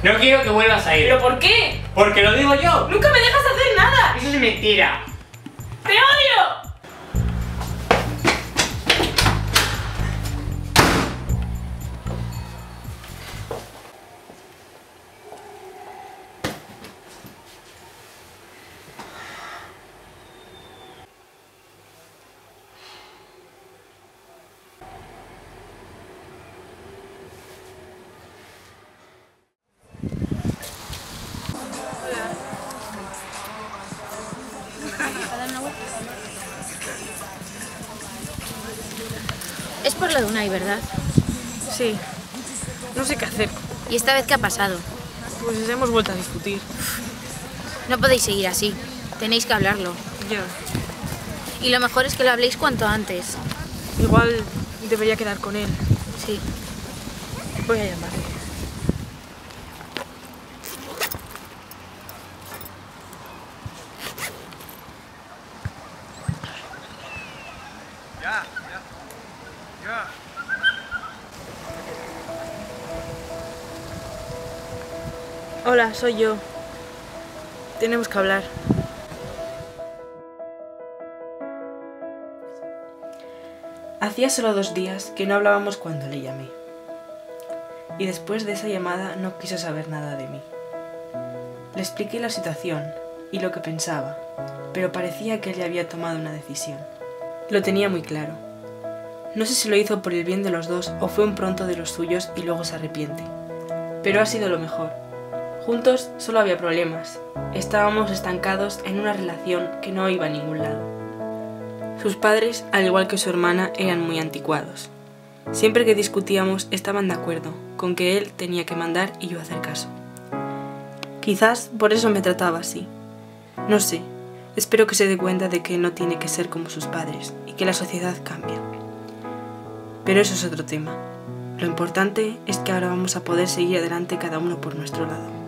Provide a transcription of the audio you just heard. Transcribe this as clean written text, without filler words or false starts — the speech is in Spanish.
No quiero que vuelvas a ir. ¿Pero por qué? Porque lo digo yo. ¡Nunca me dejas hacer nada! Eso es mentira. ¡Te odio! Es por lo de Unai, ¿verdad? Sí, no sé qué hacer. ¿Y esta vez qué ha pasado? Pues hemos vuelto a discutir. No podéis seguir así. Tenéis que hablarlo. Ya. Y lo mejor es que lo habléis cuanto antes. Igual debería quedar con él. Sí. Voy a llamarle. Hola, soy yo. Tenemos que hablar. Hacía solo 2 días que no hablábamos cuando le llamé. Y después de esa llamada no quiso saber nada de mí. Le expliqué la situación y lo que pensaba, pero parecía que él ya había tomado una decisión. Lo tenía muy claro. No sé si lo hizo por el bien de los dos o fue un pronto de los suyos y luego se arrepiente. Pero ha sido lo mejor. Juntos solo había problemas. Estábamos estancados en una relación que no iba a ningún lado. Sus padres, al igual que su hermana, eran muy anticuados. Siempre que discutíamos estaban de acuerdo con que él tenía que mandar y yo hacer caso. Quizás por eso me trataba así. No sé, espero que se dé cuenta de que no tiene que ser como sus padres y que la sociedad cambia. Pero eso es otro tema. Lo importante es que ahora vamos a poder seguir adelante cada uno por nuestro lado.